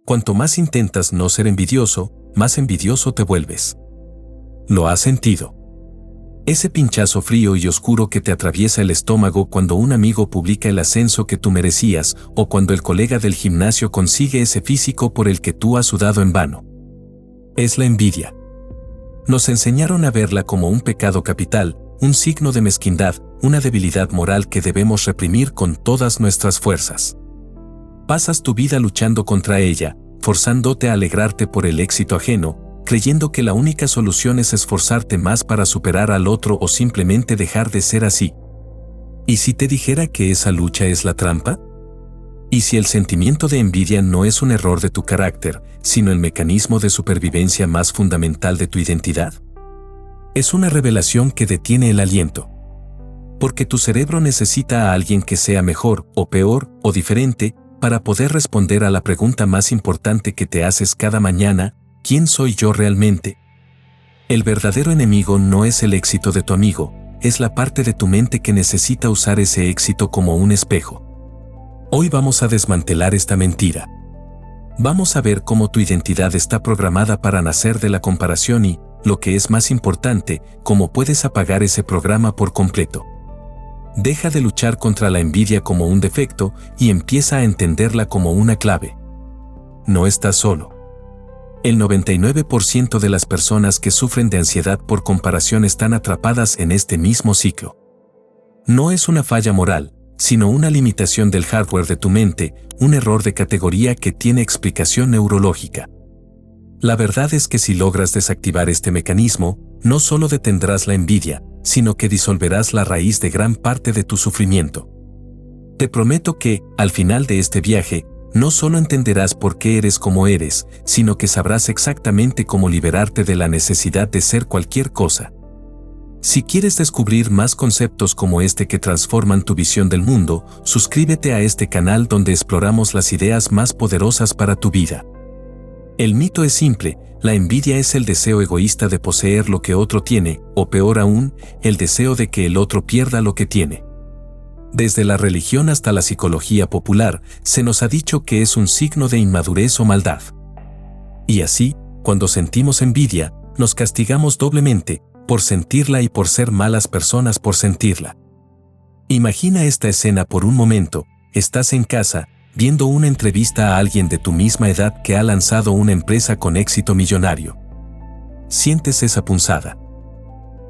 Cuanto más intentas no ser envidioso, más envidioso te vuelves. ¿Lo has sentido? Ese pinchazo frío y oscuro que te atraviesa el estómago cuando un amigo publica el ascenso que tú merecías o cuando el colega del gimnasio consigue ese físico por el que tú has sudado en vano. Es la envidia. Nos enseñaron a verla como un pecado capital, un signo de mezquindad, una debilidad moral que debemos reprimir con todas nuestras fuerzas. Pasas tu vida luchando contra ella, forzándote a alegrarte por el éxito ajeno, creyendo que la única solución es esforzarte más para superar al otro o simplemente dejar de ser así. ¿Y si te dijera que esa lucha es la trampa? ¿Y si el sentimiento de envidia no es un error de tu carácter, sino el mecanismo de supervivencia más fundamental de tu identidad? Es una revelación que detiene el aliento. Porque tu cerebro necesita a alguien que sea mejor, o peor, o diferente, para poder responder a la pregunta más importante que te haces cada mañana: ¿quién soy yo realmente? El verdadero enemigo no es el éxito de tu amigo, es la parte de tu mente que necesita usar ese éxito como un espejo. Hoy vamos a desmantelar esta mentira. Vamos a ver cómo tu identidad está programada para nacer de la comparación y, lo que es más importante, cómo puedes apagar ese programa por completo. Deja de luchar contra la envidia como un defecto y empieza a entenderla como una clave. No estás solo. El 99% de las personas que sufren de ansiedad por comparación están atrapadas en este mismo ciclo. No es una falla moral, sino una limitación del hardware de tu mente, un error de categoría que tiene explicación neurológica. La verdad es que si logras desactivar este mecanismo, no solo detendrás la envidia, sino que disolverás la raíz de gran parte de tu sufrimiento. Te prometo que, al final de este viaje, no solo entenderás por qué eres como eres, sino que sabrás exactamente cómo liberarte de la necesidad de ser cualquier cosa. Si quieres descubrir más conceptos como este que transforman tu visión del mundo, suscríbete a este canal donde exploramos las ideas más poderosas para tu vida. El mito es simple: la envidia es el deseo egoísta de poseer lo que otro tiene, o peor aún, el deseo de que el otro pierda lo que tiene. Desde la religión hasta la psicología popular, se nos ha dicho que es un signo de inmadurez o maldad. Y así, cuando sentimos envidia, nos castigamos doblemente, por sentirla y por ser malas personas por sentirla. Imagina esta escena por un momento: estás en casa, viendo una entrevista a alguien de tu misma edad que ha lanzado una empresa con éxito millonario. Sientes esa punzada.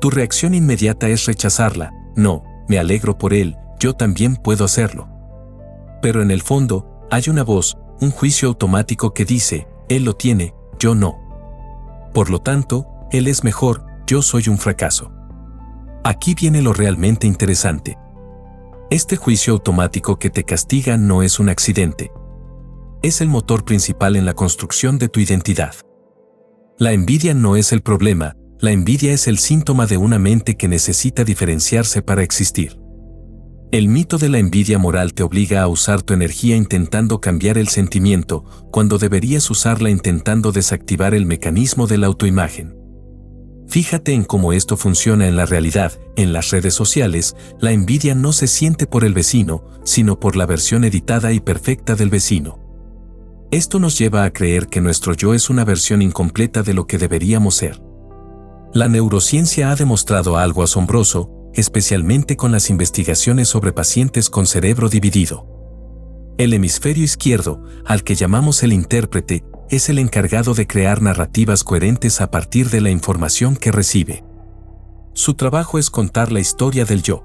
Tu reacción inmediata es rechazarla: no, me alegro por él, yo también puedo hacerlo. Pero en el fondo, hay una voz, un juicio automático que dice: él lo tiene, yo no. Por lo tanto, él es mejor, yo soy un fracaso. Aquí viene lo realmente interesante. Este juicio automático que te castiga no es un accidente. Es el motor principal en la construcción de tu identidad. La envidia no es el problema, la envidia es el síntoma de una mente que necesita diferenciarse para existir. El mito de la envidia moral te obliga a usar tu energía intentando cambiar el sentimiento, cuando deberías usarla intentando desactivar el mecanismo de la autoimagen. Fíjate en cómo esto funciona en la realidad. En las redes sociales, la envidia no se siente por el vecino, sino por la versión editada y perfecta del vecino. Esto nos lleva a creer que nuestro yo es una versión incompleta de lo que deberíamos ser. La neurociencia ha demostrado algo asombroso, especialmente con las investigaciones sobre pacientes con cerebro dividido. El hemisferio izquierdo, al que llamamos el intérprete, es el encargado de crear narrativas coherentes a partir de la información que recibe. Su trabajo es contar la historia del yo.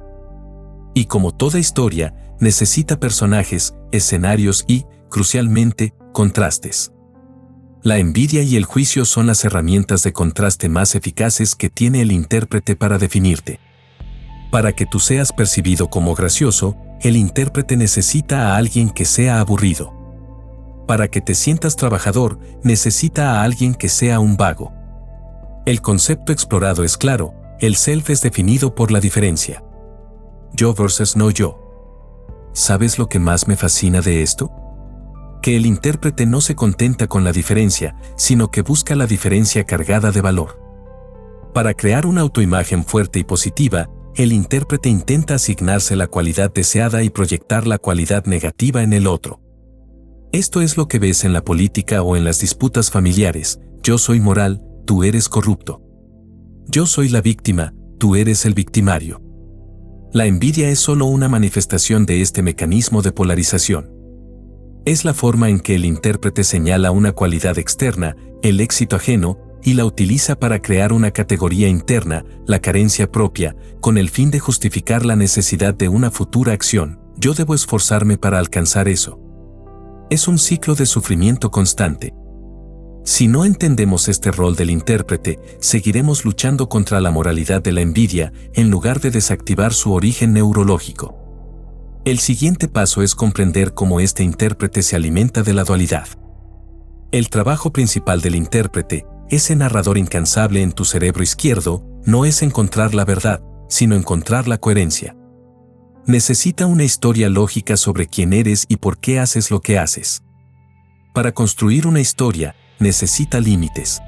Y como toda historia, necesita personajes, escenarios y, crucialmente, contrastes. La envidia y el juicio son las herramientas de contraste más eficaces que tiene el intérprete para definirte. Para que tú seas percibido como gracioso, el intérprete necesita a alguien que sea aburrido. Para que te sientas trabajador, necesita a alguien que sea un vago. El concepto explorado es claro: el self es definido por la diferencia. Yo versus no yo. ¿Sabes lo que más me fascina de esto? Que el intérprete no se contenta con la diferencia, sino que busca la diferencia cargada de valor. Para crear una autoimagen fuerte y positiva, el intérprete intenta asignarse la cualidad deseada y proyectar la cualidad negativa en el otro. Esto es lo que ves en la política o en las disputas familiares. Yo soy moral, tú eres corrupto. Yo soy la víctima, tú eres el victimario. La envidia es solo una manifestación de este mecanismo de polarización. Es la forma en que el intérprete señala una cualidad externa, el éxito ajeno, y la utiliza para crear una categoría interna, la carencia propia, con el fin de justificar la necesidad de una futura acción. Yo debo esforzarme para alcanzar eso. Es un ciclo de sufrimiento constante. Si no entendemos este rol del intérprete, seguiremos luchando contra la moralidad de la envidia, en lugar de desactivar su origen neurológico. El siguiente paso es comprender cómo este intérprete se alimenta de la dualidad. El trabajo principal del intérprete, ese narrador incansable en tu cerebro izquierdo, no es encontrar la verdad, sino encontrar la coherencia. Necesita una historia lógica sobre quién eres y por qué haces lo que haces. Para construir una historia, necesita límites.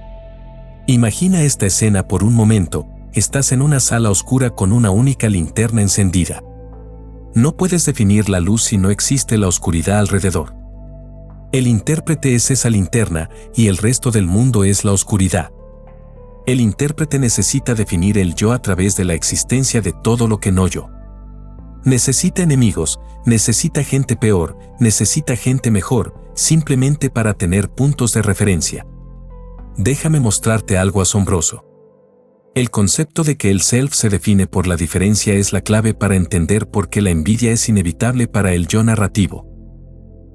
Imagina esta escena por un momento. Estás en una sala oscura con una única linterna encendida. No puedes definir la luz si no existe la oscuridad alrededor. El intérprete es esa linterna y el resto del mundo es la oscuridad. El intérprete necesita definir el yo a través de la existencia de todo lo que no yo. Necesita enemigos, necesita gente peor, necesita gente mejor, simplemente para tener puntos de referencia. Déjame mostrarte algo asombroso. El concepto de que el self se define por la diferencia es la clave para entender por qué la envidia es inevitable para el yo narrativo.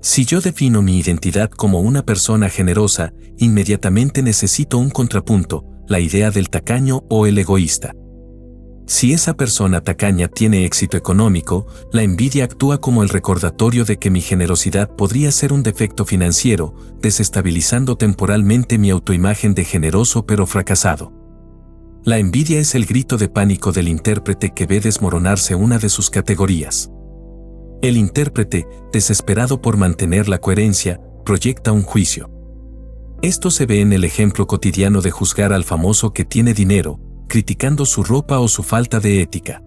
Si yo defino mi identidad como una persona generosa, inmediatamente necesito un contrapunto, la idea del tacaño o el egoísta. Si esa persona tacaña tiene éxito económico, la envidia actúa como el recordatorio de que mi generosidad podría ser un defecto financiero, desestabilizando temporalmente mi autoimagen de generoso pero fracasado. La envidia es el grito de pánico del intérprete que ve desmoronarse una de sus categorías. El intérprete, desesperado por mantener la coherencia, proyecta un juicio. Esto se ve en el ejemplo cotidiano de juzgar al famoso que tiene dinero, criticando su ropa o su falta de ética.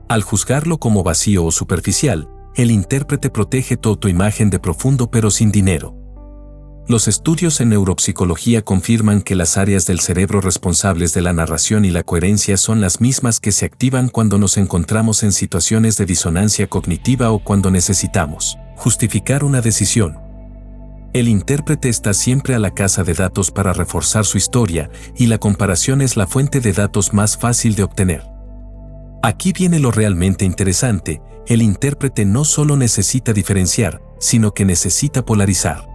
Al juzgarlo como vacío o superficial, el intérprete protege tu autoimagen de profundo pero sin dinero. Los estudios en neuropsicología confirman que las áreas del cerebro responsables de la narración y la coherencia son las mismas que se activan cuando nos encontramos en situaciones de disonancia cognitiva o cuando necesitamos justificar una decisión. El intérprete está siempre a la caza de datos para reforzar su historia, y la comparación es la fuente de datos más fácil de obtener. Aquí viene lo realmente interesante: el intérprete no solo necesita diferenciar, sino que necesita polarizar.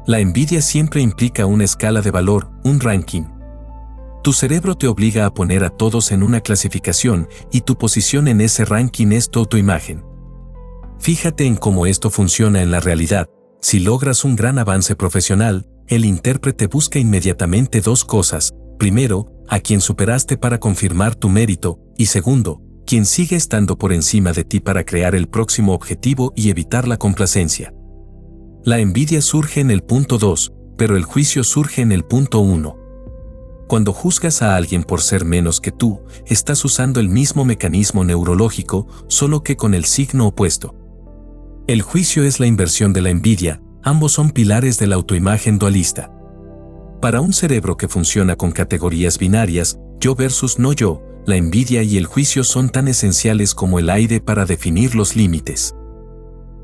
La envidia siempre implica una escala de valor, un ranking. Tu cerebro te obliga a poner a todos en una clasificación, y tu posición en ese ranking es tu autoimagen. Fíjate en cómo esto funciona en la realidad. Si logras un gran avance profesional, el intérprete busca inmediatamente dos cosas: primero, a quien superaste para confirmar tu mérito, y segundo, quien sigue estando por encima de ti para crear el próximo objetivo y evitar la complacencia. La envidia surge en el punto 2, pero el juicio surge en el punto 1. Cuando juzgas a alguien por ser menos que tú, estás usando el mismo mecanismo neurológico, solo que con el signo opuesto. El juicio es la inversión de la envidia, ambos son pilares de la autoimagen dualista. Para un cerebro que funciona con categorías binarias, yo versus no yo, la envidia y el juicio son tan esenciales como el aire para definir los límites.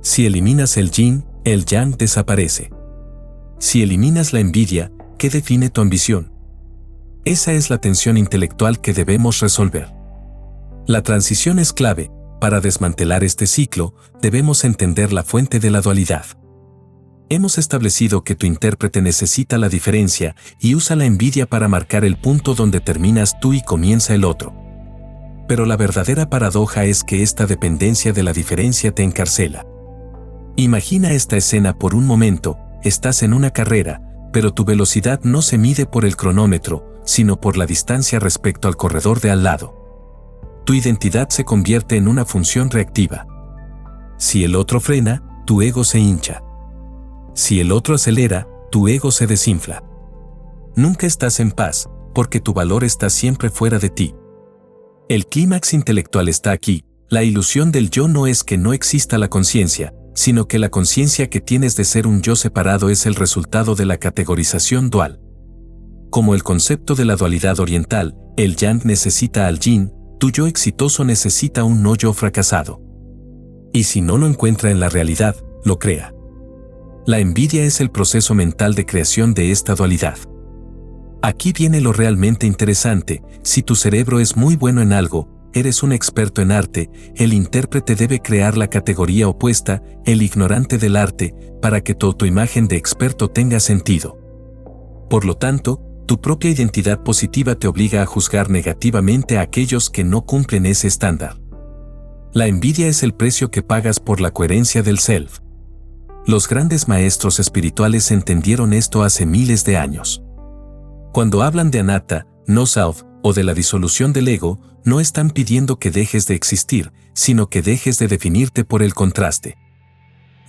Si eliminas el yin, el yang desaparece. Si eliminas la envidia, ¿qué define tu ambición? Esa es la tensión intelectual que debemos resolver. La transición es clave. Para desmantelar este ciclo, debemos entender la fuente de la dualidad. Hemos establecido que tu intérprete necesita la diferencia y usa la envidia para marcar el punto donde terminas tú y comienza el otro. Pero la verdadera paradoja es que esta dependencia de la diferencia te encarcela. Imagina esta escena por un momento: estás en una carrera, pero tu velocidad no se mide por el cronómetro, sino por la distancia respecto al corredor de al lado. Tu identidad se convierte en una función reactiva. Si el otro frena, tu ego se hincha. Si el otro acelera, tu ego se desinfla. Nunca estás en paz, porque tu valor está siempre fuera de ti. El clímax intelectual está aquí: la ilusión del yo no es que no exista la conciencia, sino que la conciencia que tienes de ser un yo separado es el resultado de la categorización dual. Como el concepto de la dualidad oriental, el yang necesita al yin, tu yo exitoso necesita un no yo fracasado. Y si no lo encuentra en la realidad, lo crea. La envidia es el proceso mental de creación de esta dualidad. Aquí viene lo realmente interesante: si tu cerebro es muy bueno en algo, eres un experto en arte, el intérprete debe crear la categoría opuesta, el ignorante del arte, para que tu autoimagen de experto tenga sentido. Por lo tanto, tu propia identidad positiva te obliga a juzgar negativamente a aquellos que no cumplen ese estándar. La envidia es el precio que pagas por la coherencia del self. Los grandes maestros espirituales entendieron esto hace miles de años. Cuando hablan de anatta, no self, o de la disolución del ego, no están pidiendo que dejes de existir, sino que dejes de definirte por el contraste.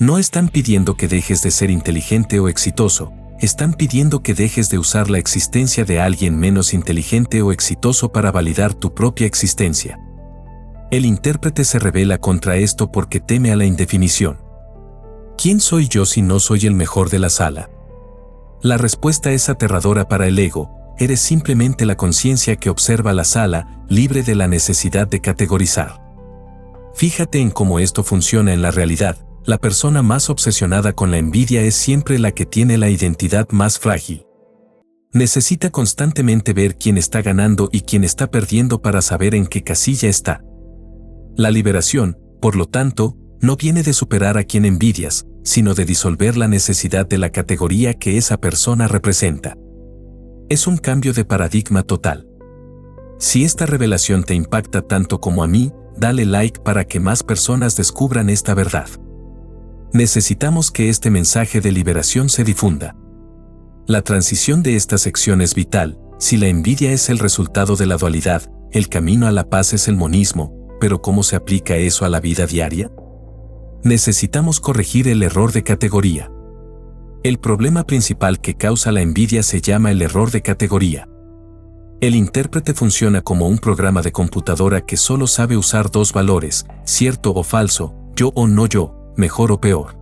No están pidiendo que dejes de ser inteligente o exitoso, están pidiendo que dejes de usar la existencia de alguien menos inteligente o exitoso para validar tu propia existencia. El intérprete se rebela contra esto porque teme a la indefinición. ¿Quién soy yo si no soy el mejor de la sala? La respuesta es aterradora para el ego: eres simplemente la conciencia que observa la sala, libre de la necesidad de categorizar. Fíjate en cómo esto funciona en la realidad. La persona más obsesionada con la envidia es siempre la que tiene la identidad más frágil. Necesita constantemente ver quién está ganando y quién está perdiendo para saber en qué casilla está. La liberación, por lo tanto, no viene de superar a quien envidias, sino de disolver la necesidad de la categoría que esa persona representa. Es un cambio de paradigma total. Si esta revelación te impacta tanto como a mí, dale like para que más personas descubran esta verdad. Necesitamos que este mensaje de liberación se difunda. La transición de esta sección es vital. Si la envidia es el resultado de la dualidad, el camino a la paz es el monismo, pero ¿cómo se aplica eso a la vida diaria? Necesitamos corregir el error de categoría. El problema principal que causa la envidia se llama el error de categoría. El intérprete funciona como un programa de computadora que solo sabe usar dos valores, cierto o falso, yo o no yo, mejor o peor.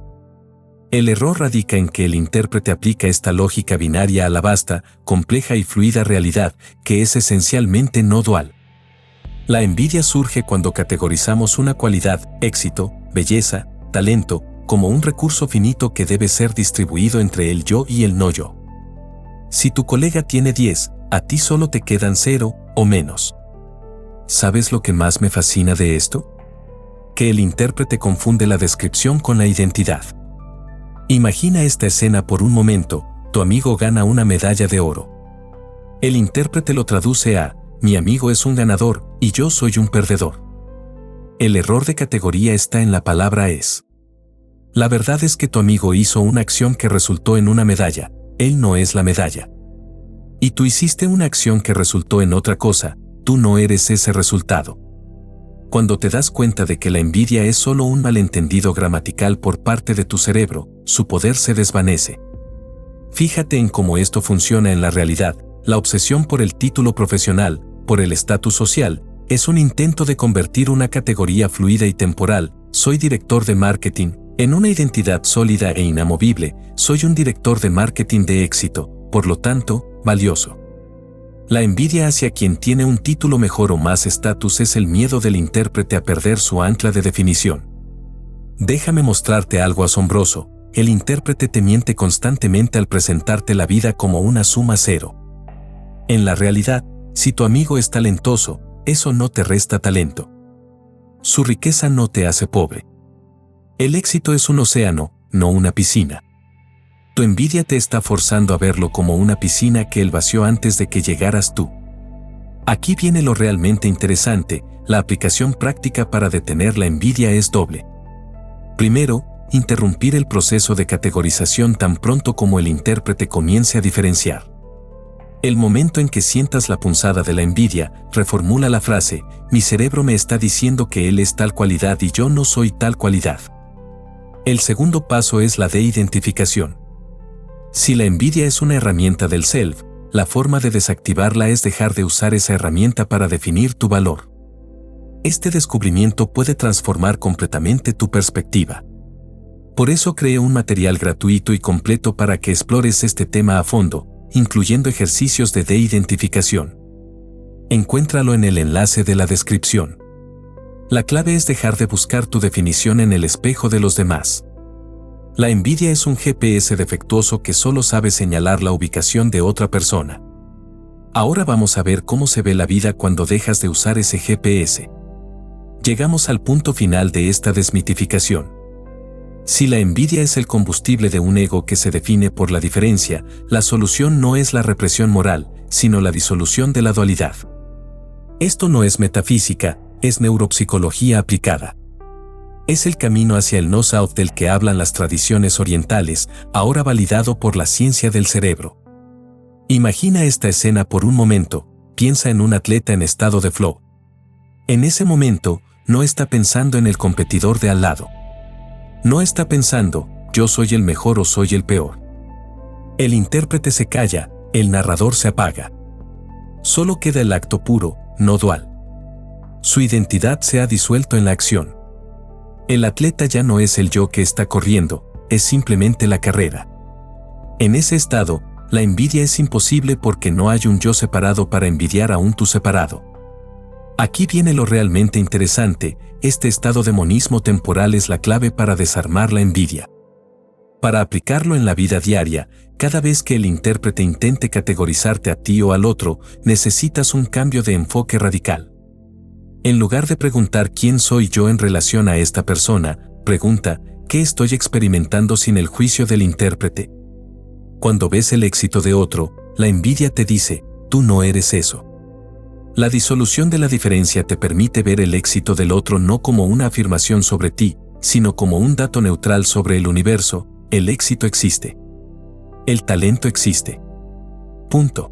El error radica en que el intérprete aplica esta lógica binaria a la vasta, compleja y fluida realidad, que es esencialmente no dual. La envidia surge cuando categorizamos una cualidad, éxito, belleza, talento, como un recurso finito que debe ser distribuido entre el yo y el no yo. Si tu colega tiene 10, a ti solo te quedan 0 o menos. ¿Sabes lo que más me fascina de esto? Que el intérprete confunde la descripción con la identidad. Imagina esta escena por un momento: tu amigo gana una medalla de oro. El intérprete lo traduce a: mi amigo es un ganador y yo soy un perdedor. El error de categoría está en la palabra es. La verdad es que tu amigo hizo una acción que resultó en una medalla, él no es la medalla. Y tú hiciste una acción que resultó en otra cosa, tú no eres ese resultado. Cuando te das cuenta de que la envidia es solo un malentendido gramatical por parte de tu cerebro, su poder se desvanece. Fíjate en cómo esto funciona en la realidad. La obsesión por el título profesional, por el estatus social, es un intento de convertir una categoría fluida y temporal, soy director de marketing, en una identidad sólida e inamovible, soy un director de marketing de éxito, por lo tanto, valioso. La envidia hacia quien tiene un título mejor o más estatus es el miedo del intérprete a perder su ancla de definición. Déjame mostrarte algo asombroso: el intérprete te miente constantemente al presentarte la vida como una suma cero. En la realidad, si tu amigo es talentoso, eso no te resta talento. Su riqueza no te hace pobre. El éxito es un océano, no una piscina. Tu envidia te está forzando a verlo como una piscina que él vació antes de que llegaras tú. Aquí viene lo realmente interesante: la aplicación práctica para detener la envidia es doble. Primero, interrumpir el proceso de categorización tan pronto como el intérprete comience a diferenciar. El momento en que sientas la punzada de la envidia, reformula la frase: mi cerebro me está diciendo que él es tal cualidad y yo no soy tal cualidad. El segundo paso es la de identificación. Si la envidia es una herramienta del self, la forma de desactivarla es dejar de usar esa herramienta para definir tu valor. Este descubrimiento puede transformar completamente tu perspectiva. Por eso creé un material gratuito y completo para que explores este tema a fondo, incluyendo ejercicios de identificación. Encuéntralo en el enlace de la descripción. La clave es dejar de buscar tu definición en el espejo de los demás. La envidia es un GPS defectuoso que solo sabe señalar la ubicación de otra persona. Ahora vamos a ver cómo se ve la vida cuando dejas de usar ese GPS. Llegamos al punto final de esta desmitificación. Si la envidia es el combustible de un ego que se define por la diferencia, la solución no es la represión moral, sino la disolución de la dualidad. Esto no es metafísica, es neuropsicología aplicada. Es el camino hacia el no-self del que hablan las tradiciones orientales, ahora validado por la ciencia del cerebro. Imagina esta escena por un momento, piensa en un atleta en estado de flow. En ese momento, no está pensando en el competidor de al lado. No está pensando, yo soy el mejor o soy el peor. El intérprete se calla, el narrador se apaga. Solo queda el acto puro, no dual. Su identidad se ha disuelto en la acción. El atleta ya no es el yo que está corriendo, es simplemente la carrera. En ese estado, la envidia es imposible porque no hay un yo separado para envidiar a un tú separado. Aquí viene lo realmente interesante, este estado de monismo temporal es la clave para desarmar la envidia. Para aplicarlo en la vida diaria, cada vez que el intérprete intente categorizarte a ti o al otro, necesitas un cambio de enfoque radical. En lugar de preguntar quién soy yo en relación a esta persona, pregunta, ¿qué estoy experimentando sin el juicio del intérprete? Cuando ves el éxito de otro, la envidia te dice, tú no eres eso. La disolución de la diferencia te permite ver el éxito del otro no como una afirmación sobre ti, sino como un dato neutral sobre el universo. El éxito existe. El talento existe. Punto.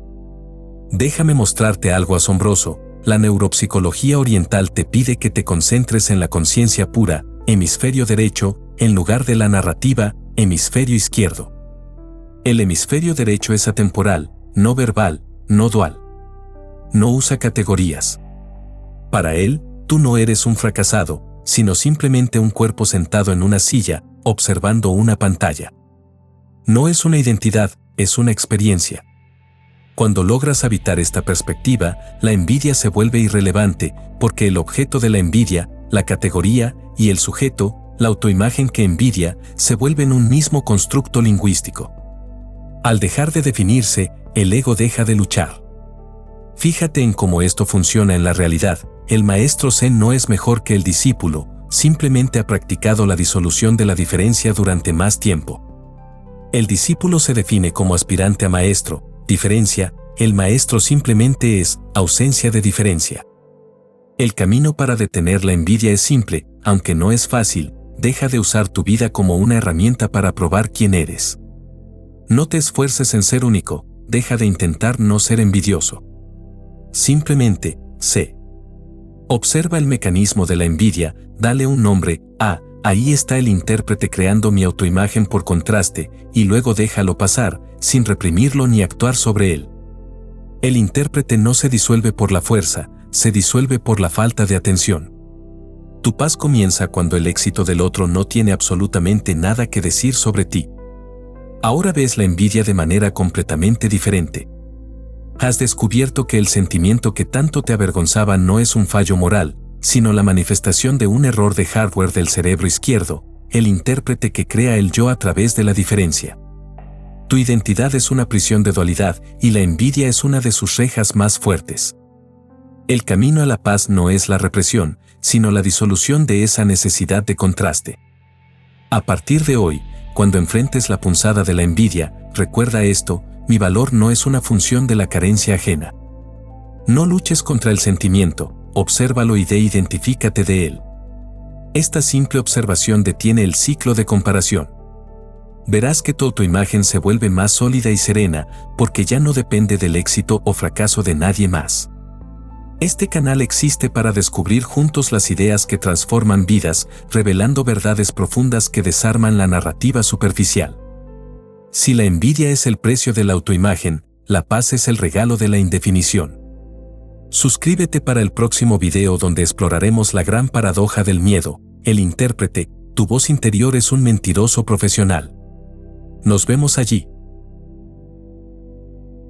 Déjame mostrarte algo asombroso. La neuropsicología oriental te pide que te concentres en la conciencia pura, hemisferio derecho, en lugar de la narrativa, hemisferio izquierdo. El hemisferio derecho es atemporal, no verbal, no dual. No usa categorías. Para él, tú no eres un fracasado, sino simplemente un cuerpo sentado en una silla, observando una pantalla. No es una identidad, es una experiencia. Cuando logras habitar esta perspectiva, la envidia se vuelve irrelevante, porque el objeto de la envidia, la categoría, y el sujeto, la autoimagen que envidia, se vuelven un mismo constructo lingüístico. Al dejar de definirse, el ego deja de luchar. Fíjate en cómo esto funciona en la realidad. El maestro Zen no es mejor que el discípulo, simplemente ha practicado la disolución de la diferencia durante más tiempo. El discípulo se define como aspirante a maestro, diferencia, el maestro simplemente es ausencia de diferencia. El camino para detener la envidia es simple, aunque no es fácil, deja de usar tu vida como una herramienta para probar quién eres. No te esfuerces en ser único, deja de intentar no ser envidioso. Simplemente, sé. Observa el mecanismo de la envidia, dale un nombre, ahí está el intérprete creando mi autoimagen por contraste, y luego déjalo pasar, sin reprimirlo ni actuar sobre él. El intérprete no se disuelve por la fuerza, se disuelve por la falta de atención. Tu paz comienza cuando el éxito del otro no tiene absolutamente nada que decir sobre ti. Ahora ves la envidia de manera completamente diferente. Has descubierto que el sentimiento que tanto te avergonzaba no es un fallo moral, sino la manifestación de un error de hardware del cerebro izquierdo, el intérprete que crea el yo a través de la diferencia. Tu identidad es una prisión de dualidad y la envidia es una de sus rejas más fuertes. El camino a la paz no es la represión, sino la disolución de esa necesidad de contraste. A partir de hoy, cuando enfrentes la punzada de la envidia, recuerda esto: mi valor no es una función de la carencia ajena. No luches contra el sentimiento, obsérvalo y identifícate de él. Esta simple observación detiene el ciclo de comparación. Verás que tu autoimagen se vuelve más sólida y serena, porque ya no depende del éxito o fracaso de nadie más. Este canal existe para descubrir juntos las ideas que transforman vidas, revelando verdades profundas que desarman la narrativa superficial. Si la envidia es el precio de la autoimagen, la paz es el regalo de la indefinición. Suscríbete para el próximo video donde exploraremos la gran paradoja del miedo, el intérprete, Tu voz interior es un mentiroso profesional. Nos vemos allí.